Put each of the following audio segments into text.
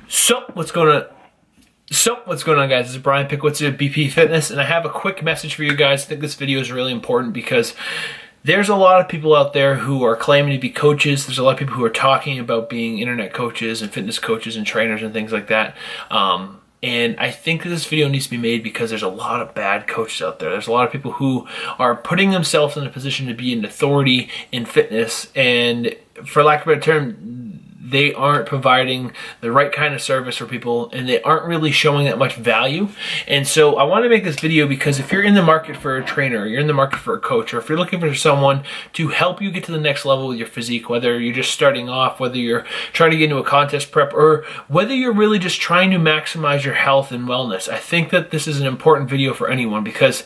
What's going on? What's going on, guys? This is Brian Pickwitz of BP Fitness, and I have a quick message for you guys. I think this video is really important because there's a lot of people out there who are claiming to be coaches. There's a lot of people who are talking about being internet coaches and fitness coaches and trainers and things like that. And I think this video needs to be made because there's a lot of bad coaches out there. There's a lot of people who are putting themselves in a position to be an authority in fitness, and for lack of a better term, they aren't providing the right kind of service for people, and they aren't really showing that much value. And so I want to make this video because if you're in the market for a trainer, or you're in the market for a coach, or if you're looking for someone to help you get to the next level with your physique, whether you're just starting off, whether you're trying to get into a contest prep, or whether you're really just trying to maximize your health and wellness, I think that this is an important video for anyone, because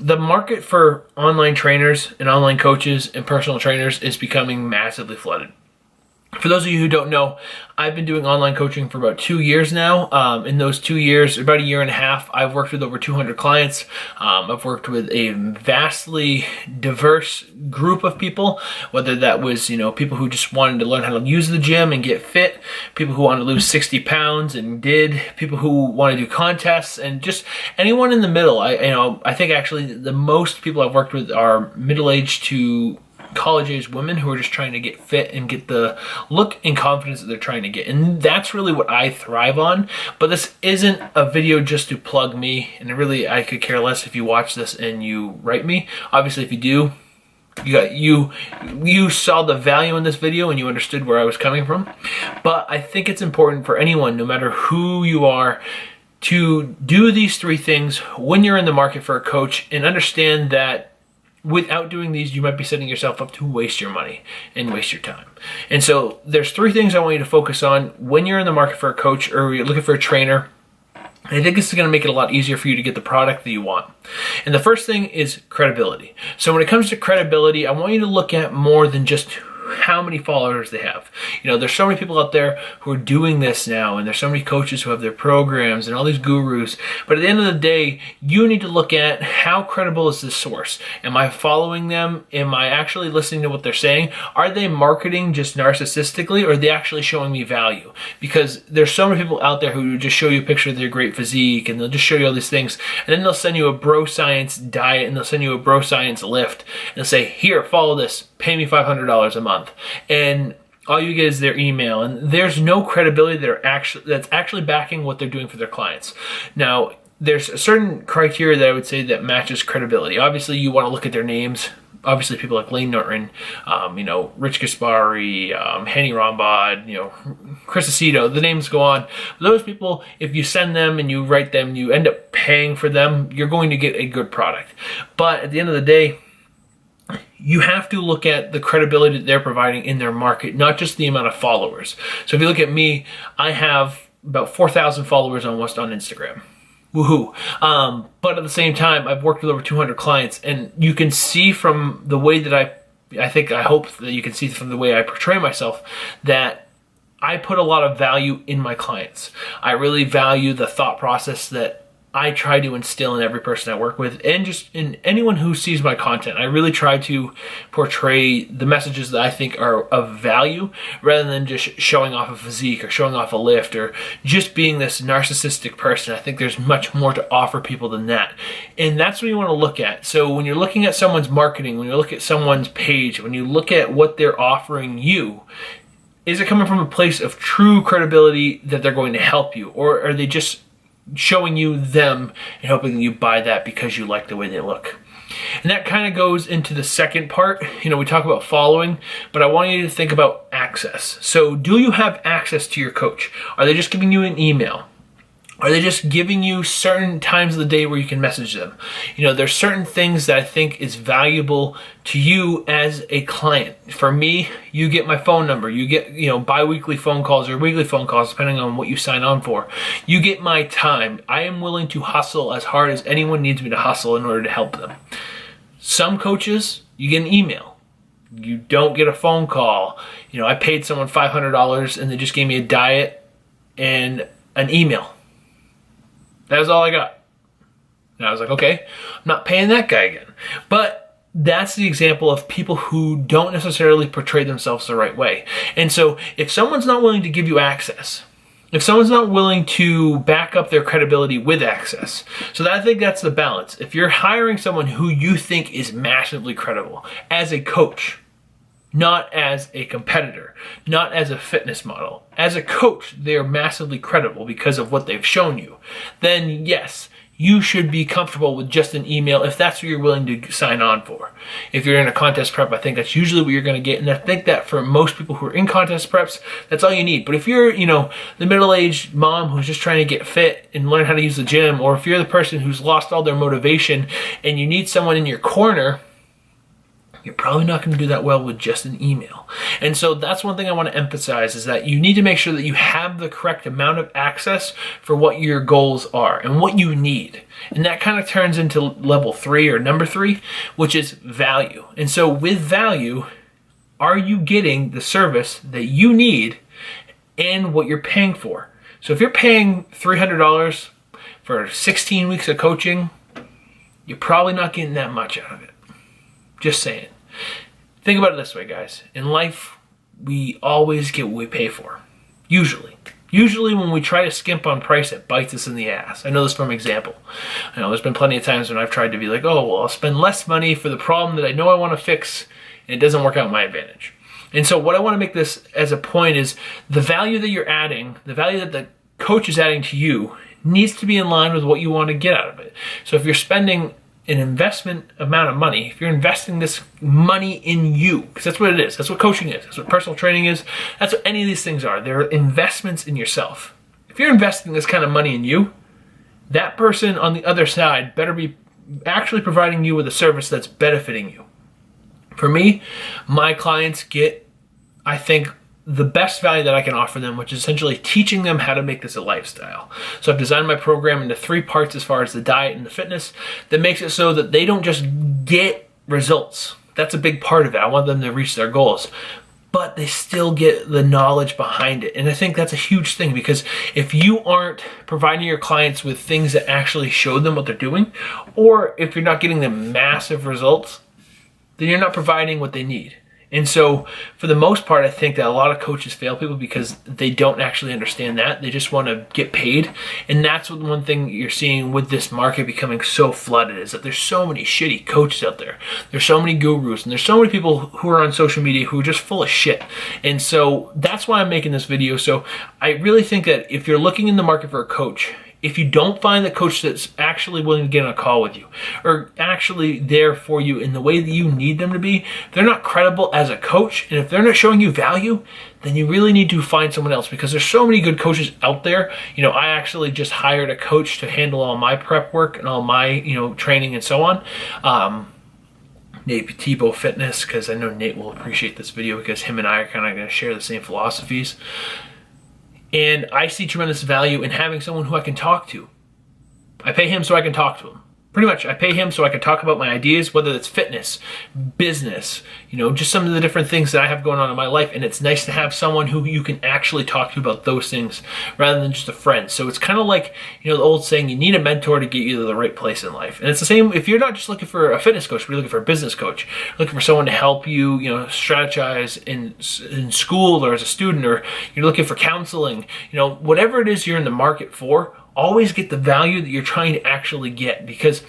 the market for online trainers and online coaches and personal trainers is becoming massively flooded. For those of you who don't know, I've been doing online coaching for about 2 years now. In those 2 years, about a year and a half, I've worked with over 200 clients. I've worked with a vastly diverse group of people, whether that was, people who just wanted to learn how to use the gym and get fit, people who wanted to lose 60 pounds and did, people who want to do contests, and just anyone in the middle. I think actually the most people I've worked with are middle-aged to college-age women who are just trying to get fit and get the look and confidence that they're trying to get. And that's really what I thrive on. But this isn't a video just to plug me, and really I could care less if you watch this and you write me. Obviously, if you do, you saw the value in this video and you understood where I was coming from. But I think it's important for anyone, no matter who you are, to do these three things when you're in the market for a coach, and understand that without doing these, you might be setting yourself up to waste your money and waste your time. And so there's three things I want you to focus on when you're in the market for a coach or you're looking for a trainer. And I think this is going to make it a lot easier for you to get the product that you want. And the first thing is credibility. So when it comes to credibility, I want you to look at more than just how many followers they have. There's so many people out there who are doing this now, and there's so many coaches who have their programs and all these gurus. But at the end of the day, you need to look at how credible is this source. Am I following them? Am I actually listening to what they're saying? Are they marketing just narcissistically, or are they actually showing me value? Because there's so many people out there who just show you a picture of their great physique, and they'll just show you all these things, and then they'll send you a bro science diet, and they'll send you a bro science lift, and they'll say, here, follow this, pay me $500 a month. And all you get is their email, and there's no credibility that's actually backing what they're doing for their clients. Now, there's a certain criteria that I would say that matches credibility. Obviously, you want to look at their names. Obviously, people like Lane Norton, Rich Gaspari, Henny Rombod, Chris Aceto, the names go on. Those people, if you send them and you write them, you end up paying for them, you're going to get a good product. But at the end of the day, you have to look at the credibility that they're providing in their market, not just the amount of followers. So if you look at me, I have about 4,000 followers almost on Instagram. Woohoo. But at the same time, I've worked with over 200 clients, and you can see from the way that I hope that you can see from the way I portray myself, that I put a lot of value in my clients. I really value the thought process that I try to instill in every person I work with, and just in anyone who sees my content. I really try to portray the messages that I think are of value, rather than just showing off a physique or showing off a lift or just being this narcissistic person. I think there's much more to offer people than that. And that's what you want to look at. So when you're looking at someone's marketing, when you look at someone's page, when you look at what they're offering you, is it coming from a place of true credibility that they're going to help you? Or are they just showing you them and hoping you buy that because you like the way they look? And that kind of goes into the second part. We talk about following, but I want you to think about access. So do you have access to your coach? Are they just giving you an email? Are they just giving you certain times of the day where you can message them? There's certain things that I think is valuable to you as a client. For me, you get my phone number. You get, bi-weekly phone calls or weekly phone calls, depending on what you sign on for. You get my time. I am willing to hustle as hard as anyone needs me to hustle in order to help them. Some coaches, you get an email. You don't get a phone call. I paid someone $500 and they just gave me a diet and an email. That was all I got. And I was like, okay, I'm not paying that guy again. But that's the example of people who don't necessarily portray themselves the right way. And so if someone's not willing to give you access, if someone's not willing to back up their credibility with access. So I think that's the balance. If you're hiring someone who you think is massively credible as a coach, not as a competitor, not as a fitness model, as a coach, they're massively credible because of what they've shown you, then yes, you should be comfortable with just an email if that's what you're willing to sign on for. If you're in a contest prep, I think that's usually what you're going to get. And I think that for most people who are in contest preps, that's all you need. But if you're, the middle-aged mom who's just trying to get fit and learn how to use the gym, or if you're the person who's lost all their motivation and you need someone in your corner, you're probably not going to do that well with just an email. And so that's one thing I want to emphasize, is that you need to make sure that you have the correct amount of access for what your goals are and what you need. And that kind of turns into level 3 or number 3, which is value. And so with value, are you getting the service that you need and what you're paying for? So if you're paying $300 for 16 weeks of coaching, you're probably not getting that much out of it. Just saying. Think about it this way, guys. In life, we always get what we pay for. Usually. Usually when we try to skimp on price, it bites us in the ass. I know this from example. I know there's been plenty of times when I've tried to be like, oh, well, I'll spend less money for the problem that I know I want to fix, and it doesn't work out in my advantage. And so what I want to make this as a point is the value that you're adding, the value that the coach is adding to you, needs to be in line with what you want to get out of it. So if you're spending an investment amount of money, if you're investing this money in you, because that's what it is, that's what coaching is, that's what personal training is, that's what any of these things are. They're investments in yourself. If you're investing this kind of money in you, that person on the other side better be actually providing you with a service that's benefiting you. For me, my clients get, I think, the best value that I can offer them, which is essentially teaching them how to make this a lifestyle. So I've designed my program into 3 parts as far as the diet and the fitness that makes it so that they don't just get results. That's a big part of it. I want them to reach their goals, but they still get the knowledge behind it. And I think that's a huge thing, because if you aren't providing your clients with things that actually show them what they're doing, or if you're not getting them massive results, then you're not providing what they need. And so for the most part, I think that a lot of coaches fail people because they don't actually understand that. They just want to get paid. And that's what one thing you're seeing with this market becoming so flooded, is that there's so many shitty coaches out there. There's so many gurus, and there's so many people who are on social media who are just full of shit. And so that's why I'm making this video. So I really think that if you're looking in the market for a coach, if you don't find the coach that's actually willing to get on a call with you, or actually there for you in the way that you need them to be, if they're not credible as a coach, and if they're not showing you value, then you really need to find someone else, because there's so many good coaches out there. I actually just hired a coach to handle all my prep work and all my, training and so on. Nate Tebow Fitness, because I know Nate will appreciate this video, because him and I are kind of going to share the same philosophies. And I see tremendous value in having someone who I can talk to. I pay him so I can talk to him. Pretty much, I pay him so I can talk about my ideas, whether it's fitness, business, just some of the different things that I have going on in my life. And it's nice to have someone who you can actually talk to about those things rather than just a friend. So it's kind of like, the old saying, you need a mentor to get you to the right place in life. And it's the same if you're not just looking for a fitness coach, but you're looking for a business coach, looking for someone to help you, strategize in school or as a student, or you're looking for counseling, whatever it is you're in the market for, always get the value that you're trying to actually get, because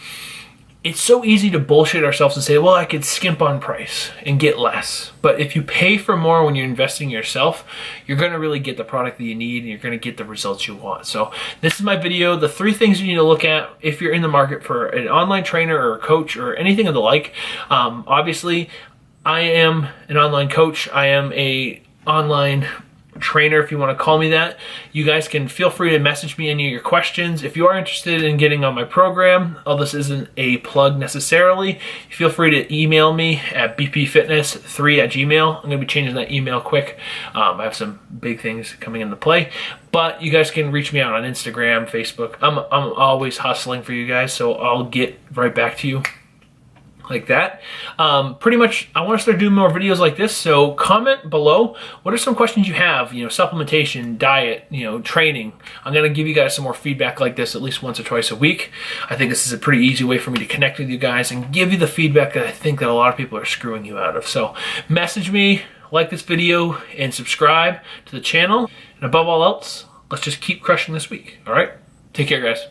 it's so easy to bullshit ourselves and say, well, I could skimp on price and get less. But if you pay for more when you're investing in yourself, you're going to really get the product that you need, and you're going to get the results you want. So this is my video, the 3 things you need to look at if you're in the market for an online trainer or a coach or anything of the like. Obviously, I am an online coach. I am a online trainer, if you want to call me that. You guys can feel free to message me any of your questions. If you are interested in getting on my program, this isn't a plug necessarily, feel free to email me at bpfitness3@gmail. I'm going to be changing that email quick. I have some big things coming into play, but you guys can reach me out on Instagram, Facebook. I'm always hustling for you guys, so I'll get right back to you like that. Pretty much, I want to start doing more videos like this, so comment below. What are some questions you have? Supplementation, diet, training. I'm going to give you guys some more feedback like this at least once or twice a week. I think this is a pretty easy way for me to connect with you guys and give you the feedback that I think that a lot of people are screwing you out of. So message me, like this video, and subscribe to the channel. And above all else, let's just keep crushing this week. All right? Take care, guys.